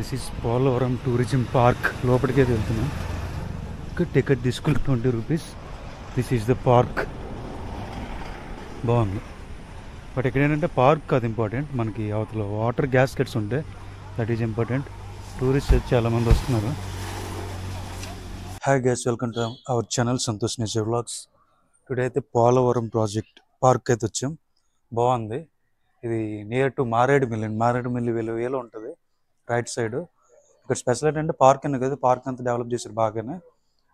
This is Polavaram tourism park. లోపలికే వెళ్తున్నాం. Ticket తీసుకుని 20 rupees. This is the park. బాగుంది. బట్ ఇక్కడ ఏంటంటే పార్క్ అది ఇంపార్టెంట్, మనకి అవతల వాటర్ గ్యాస్కెట్స్ ఉంటాయి, దట్ ఈజ్ ఇంపార్టెంట్. టూరిస్ట్ చాలామంది వస్తున్నారు. Hi guys, welcome to our channel Santosh nature vlogs. Today అయితే పోలవరం ప్రాజెక్ట్ పార్క్ అయితే వచ్చాం. బాగుంది. ఇది నియర్ టు మారేడుమిల్లి అండి. మారేడుమిల్లి వేలో ఉంటుంది రైట్ సైడ్. ఇక్కడ స్పెషల్ ఏంటంటే పార్క్ అనే కదా, పార్క్ అంతా డెవలప్ చేశారు బాగానే.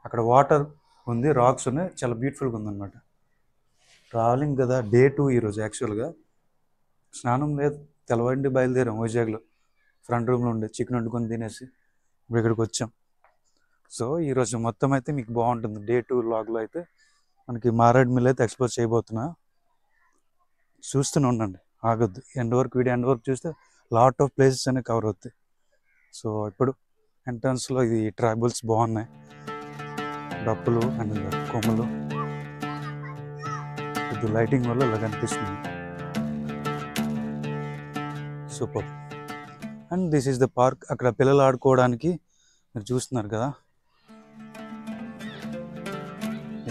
అక్కడ వాటర్ ఉంది, రాక్స్ ఉన్నాయి, చాలా బ్యూటిఫుల్గా ఉందన్నమాట. ట్రావెలింగ్ కదా, డే 2 ఈరోజు. యాక్చువల్గా స్నానం లేదు, తెల్లవారింటి బయలుదేరాం. వైజాగ్లో ఫ్రంట్ రూమ్లో ఉండే చికెన్ వండుకొని తినేసి ఇప్పుడు ఇక్కడికి వచ్చాం. సో ఈరోజు మొత్తం అయితే మీకు బాగుంటుంది. డే 2 వ్లాగ్లో అయితే మనకి మారేడుమిల్లి అయితే ఎక్స్ప్లోర్ చేయబోతున్నా. చూస్తూనే ఉండండి, ఆగొద్దు. ఎండ్ వరకు వీడియో ఎండ్ వరకు చూస్తే లాట్ ఆఫ్ ప్లేసెస్ అనేవి కవర్ అవుతాయి. సో ఇప్పుడు ఎంట్రన్స్లో ఇది ట్రైబల్స్ బాగున్నాయి, డప్పులు అండ్ కొమ్ములు. ఇది లైటింగ్ వల్ల ఇలా కనిపిస్తుంది. Super. And this is the park. అక్కడ పిల్లలు ఆడుకోవడానికి మీరు చూస్తున్నారు కదా,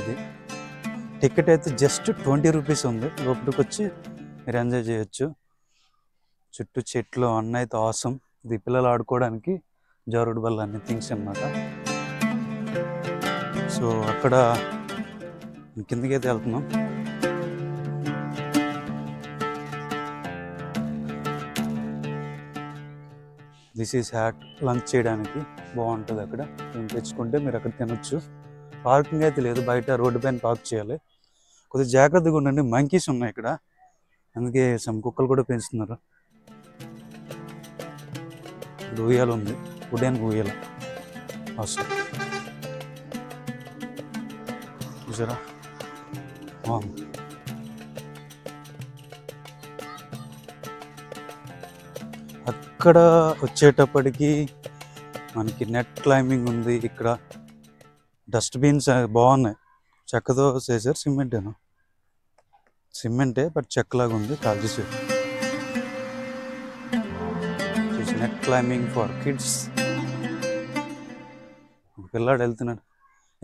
ఇది టికెట్ అయితే జస్ట్ 20 రూపీస్ ఉంది. లోపలికి వచ్చి మీరు ఎంజాయ్ చేయొచ్చు. చుట్టూ చెట్లు అన్నీ అయితే ఆసం. ఇది పిల్లలు ఆడుకోవడానికి జారుడు బల్ల అన్ని థింగ్స్ అన్నమాట. సో అక్కడ కిందకి అయితే వెళ్తున్నాం. This is hat. లంచ్ చేయడానికి బాగుంటుంది. అక్కడ మేము తెచ్చుకుంటే మీరు అక్కడ తినొచ్చు. పార్కింగ్ అయితే లేదు, బయట రోడ్డు పైన పార్క్ చేయాలి. కొద్దిగా జాగ్రత్తగా ఉండండి, మంకీస్ ఉన్నాయి ఇక్కడ, అందుకే సమ్ కుక్కలు కూడా పెంచుతున్నారు. ఇక్కడ ఉయ్యాల ఉంది, ఉడ్యానికి ఉయ్యాల అవసరం. చూసారా, అక్కడ వచ్చేటప్పటికి మనకి నెట్ క్లైంబింగ్ ఉంది. ఇక్కడ డస్ట్బిన్స్ బాగున్నాయి, చెక్కతో చేశారు. సిమెంటే బట్ చెక్కలాగా ఉంది, కాల్ చేసేది. Net climbing for kids. పిల్లాడు వెళ్తున్నాడు.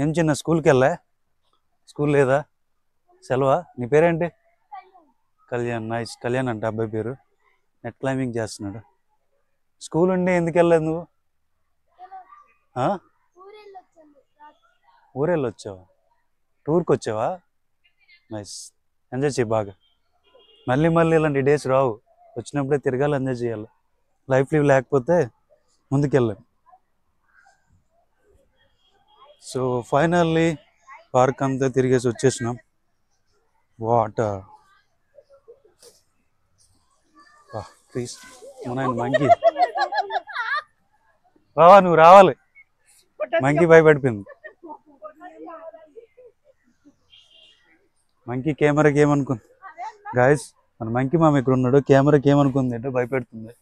ఏం చిన్న స్కూల్కి వెళ్ళా? స్కూల్ లేదా, సెలవా? నీ పేరేంటి? కళ్యాణ్. నైస్. కళ్యాణ్ అంటే అబ్బాయి పేరు. నెట్ క్లైంబింగ్ చేస్తున్నాడు. స్కూల్ ఉండి ఎందుకు వెళ్ళలేదు నువ్వు? ఊరెళ్ళి వచ్చావా? టూర్కి వచ్చావా? నైస్. ఎంజాయ్ చేయి బాగా. మళ్ళీ ఇలాంటి డేస్ రావు. వచ్చినప్పుడే తిరగాలి, ఎంజాయ్ చేయాలి. లైఫ్ లీవ్ లేకపోతే ముందుకెళ్ళాం. సో ఫైనల్లీ పార్క్ అంతా తిరిగేసి వచ్చేసినాం. Water please. మన మంకీ రావా, నువ్వు రావాలి. మంకీ భయపడిపోయింది. మంకీ కెమెరాకి ఏమనుకుంది గాయస్? మన మంకీ మామ ఇక్కడ ఉన్నాడు. కెమెరాకి ఏమనుకుంది అంటే భయపెడుతుంది,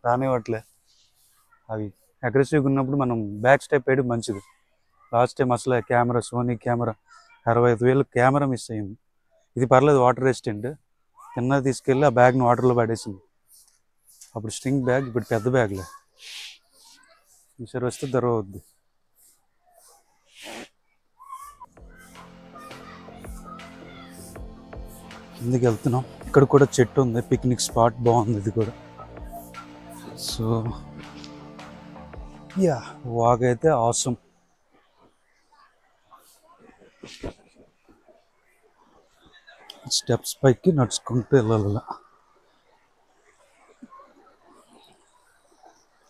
రానివ్వట్లే. అవి అగ్రెసివ్గా ఉన్నప్పుడు మనం బ్యాక్ స్టెప్ వేయడం మంచిది. లాస్ట్ టైం అసలు camera, Sony camera 65,000 camera miss అయ్యింది. ఇది పర్లేదు, వాటర్ రెసిస్టెంట్. కింద తీసుకెళ్ళి ఆ బ్యాగ్ని వాటర్లో పడేసింది. అప్పుడు స్ట్రింగ్ బ్యాగ్, ఇప్పుడు పెద్ద బ్యాగ్లే. ఈసారి వస్తే దొరవద్దు. కిందకి వెళ్తున్నాం. ఇక్కడ కూడా చెట్టు ఉంది, పిక్నిక్ స్పాట్ బాగుంది ఇది కూడా. సో యా, వాక్ అయితే ఆసమ్. స్టెప్స్ పైకి నడుచుకుంటూ వెళ్ళాలి.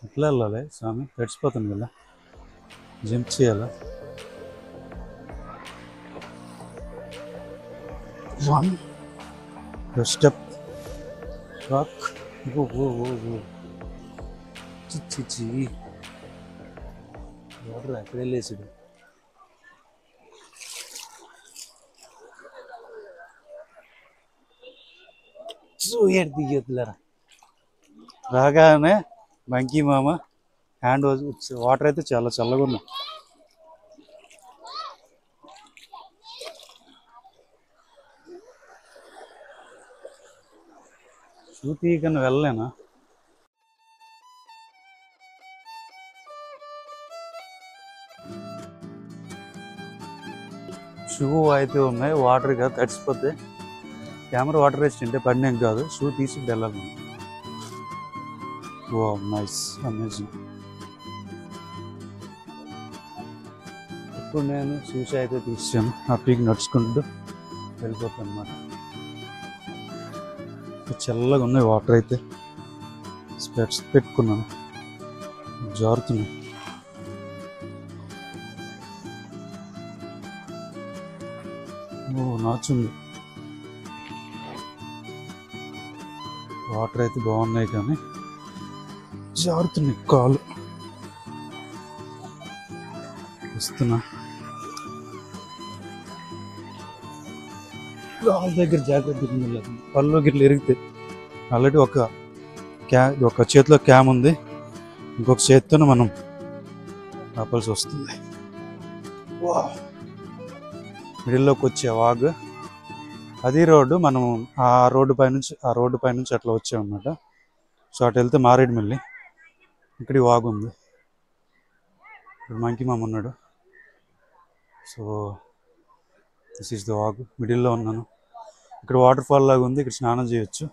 ఎట్లా వెళ్ళాలి స్వామి? తడిచిపోతుంది కదా, జంప్ చేయాలా? 1 స్టెప్ వాక్. చిచ్చి వాటర్ ఎక్కడ వెళ్ళేసాడు? రాగానే మంకీ మామ హ్యాండ్ వాటర్ అయితే చాలా చల్లగా ఉన్నాయి. షూ తీయకన్నా వెళ్ళలేనా? షూ అయితే ఉన్నాయి, వాటర్ కాదు తడిసిపోతే. కెమెరా వాటర్ వేస్ట్ అంటే పడినాం కాదు, షూ తీసి వెళ్ళాలి. ఓ నైస్, అమేజింగ్. ఇప్పుడు నేను షూస్ అయితే తీసాను, హ్యాపీగా నడుచుకుంటూ వెళ్ళిపోతాను అన్నమాట. చల్లగా ఉన్నాయి వాటర్ అయితే. స్పెట్స్ పెట్టుకున్నాను, జారుతున్నాను. ఓ నాచుంది. వాటర్ అయితే బాగున్నాయి కానీ జారుతున్నాయి కాలు. వస్తున్నా, కాలు దగ్గర జాగ్రత్త. పళ్ళు గిట్ల ఎరిగితే ఆల్రెడీ ఒక చేతిలో క్యామ్ ఉంది, ఇంకొక చేతితో మనం ఆపాల్సి వస్తుంది. మిడిల్లోకి వచ్చే వాగ్ అది రోడ్డు. మనం ఆ రోడ్డు పైనుంచి అట్లా వచ్చామన్నమాట. సో అటు వెళ్తే మారేడుమిల్లి, ఇక్కడ వాగు ఉంది. ఇక్కడ మంకీ మామ ఉన్నాడు. సో దిస్ ఈస్ ద వాగు. మిడిల్లో ఉన్నాను. ఇక్కడ వాటర్ ఫాల్ లాగా ఉంది, ఇక్కడ స్నానం చేయొచ్చు.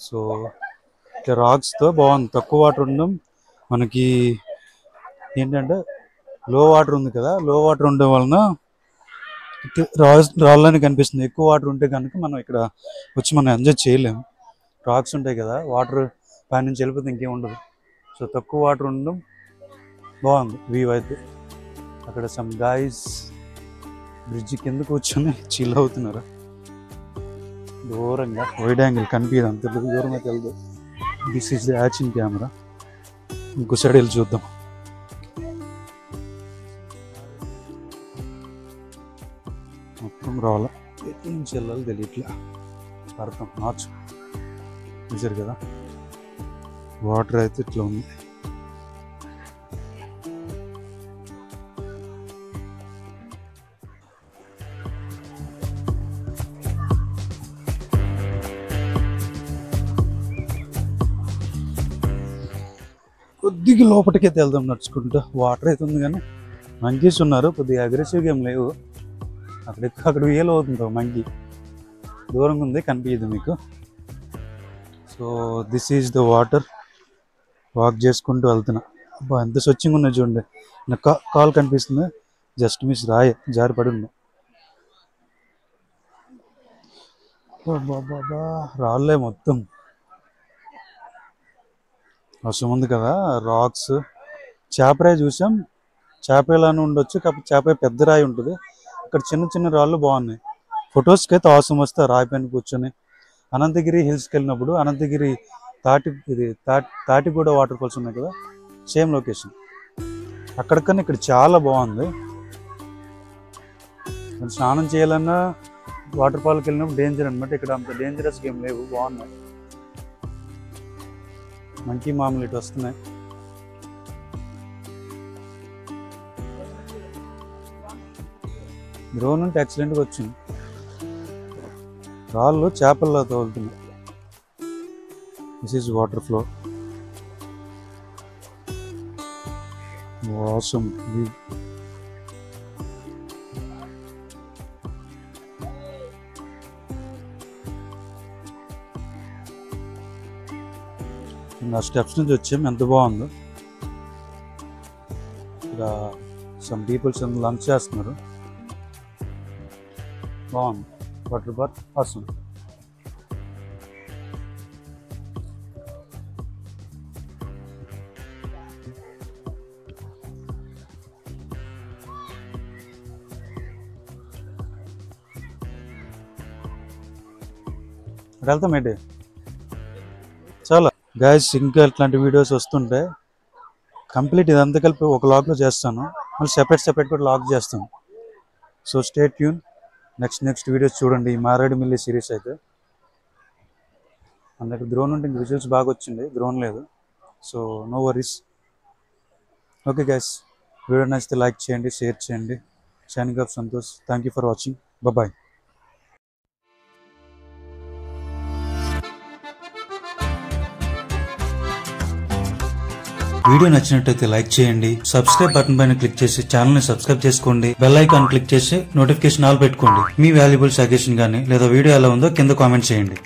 సో ఇట్లా రాక్స్తో బాగుంది. తక్కువ వాటర్ ఉండడం మనకి ఏంటంటే లో వాటర్ ఉంది కదా, లో వాటర్ ఉండడం వలన రాళ్ళని కనిపిస్తుంది. ఎక్కువ వాటర్ ఉంటే కనుక మనం ఇక్కడ వచ్చి మనం ఎంజాయ్ చేయలేము. రాక్స్ ఉంటాయి కదా, వాటర్ పై నుంచి వెళ్ళిపోతే ఇంకేం ఉండదు. సో తక్కువ వాటర్ ఉండడం బాగుంది. వ్యూ అయితే అక్కడ సమ్ గైస్ బ్రిడ్జ్ కింద కూర్చొని చిల్ అవుతున్నారు. దూరంగా వైడ్ యాంగిల్ కనిపించదు, అంత దూరం అయితే వెళ్దు. This is the action camera. ఇంకో సైడ్ వెళ్ళి చూద్దాం. మొత్తం రావాలా, ఎటు నుంచి వెళ్ళాలి తెలియట్లా. అర్థం నాచు చూసారు కదా, వాటర్ అయితే ఇట్లా ఉంది. కొద్దిగా లోపలికైతే వెళ్దాం నడుచుకుంటూ. వాటర్ అయితే ఉంది కానీ మంకీస్ ఉన్నారు, కొద్దిగా అగ్రెసివ్గా ఏం లేవు. అక్కడ వేలు అవుతుంటావు మంకీ, దూరంగా ఉంది కనిపించదు మీకు. So this is the water. Walk చేసుకుంటూ వెళ్తున్నా. అబ్బా ఎంత స్వచ్ఛంగా ఉన్నాయి చూడండి. నాకు కాల్ కనిపిస్తుంది, జస్ట్ మిస్ జారి పడి ఉంది. బాబా రాళ్ళే మొత్తం. అవసరం ఉంది కదా రాక్స్. చేపరాయి చూసాం, చేపలానే ఉండొచ్చు, కాకపోతే చేప పెద్ద రాయి ఉంటుంది. ఇక్కడ చిన్న చిన్న రాళ్ళు బాగున్నాయి. ఫొటోస్కి అయితే అవసరం వస్తే రాయి పైన కూర్చొని. అనంతగిరి హిల్స్కి వెళ్ళినప్పుడు అనంతగిరి తాటిగూడ వాటర్ ఫాల్స్ ఉన్నాయి కదా, సేమ్ లొకేషన్. అక్కడికన్నా ఇక్కడ చాలా బాగుంది. స్నానం చేయాలన్నా వాటర్ ఫాల్కి వెళ్ళినప్పుడు డేంజర్ అనమాట. ఇక్కడ అంత డేంజరస్గా ఏం లేవు, బాగున్నాయి. మంకీ మామూలు ఇటు వస్తున్నాయి. డ్రోన్ ఉంటే ఎక్సలెంట్గా వచ్చింది. రాళ్ళు చేపల్లో తోలుతున్నాయి. This is water flow. Awesome view. ఆ స్టెప్స్ నుంచి వచ్చాం, ఎంత బాగుందో. ఇక్కడ సమ్ పీపుల్స్ లంచ్ చేస్తున్నారు, బాగుంది. వాటర్ పార్క్ అవసరం. వెళ్తాం ఏంటి చాలా గైస్. ఇంకా ఇట్లాంటి వీడియోస్ వస్తుంటే కంప్లీట్ ఇదంతా కలిపి ఒక లాగ్లో చేస్తాను, మళ్ళీ సెపరేట్ కూడా లాగ్ చేస్తాను. So stay tune. Next videos చూడండి ఈ మారేడుమిల్లి సిరీస్ అయితే. మన దగ్గర డ్రోన్ ఉంటే ఇంక విజువల్స్ బాగా వచ్చింది, డ్రోన్ లేదు, so no worries. Okay guys, video నచ్చితే లైక్ చేయండి, షేర్ చేయండి. Signing off Santosh. Thank you for watching. Bye. Video నచ్చినట్టయితే లైక్ చేయండి, సబ్స్క్రైబ్ బటన్ పైన క్లిక్ చేసి ఛానల్ ని సబ్స్క్రైబ్ చేసుకోండి, బెల్ ఐకాన్ క్లిక్ చేసి నోటిఫికేషన్ ఆల్ పెట్టుకోండి. మీ వాల్యుబుల్ సజెషన్ గానీ లేదా వీడియో ఎలా ఉందో కింద కామెంట్ చేయండి.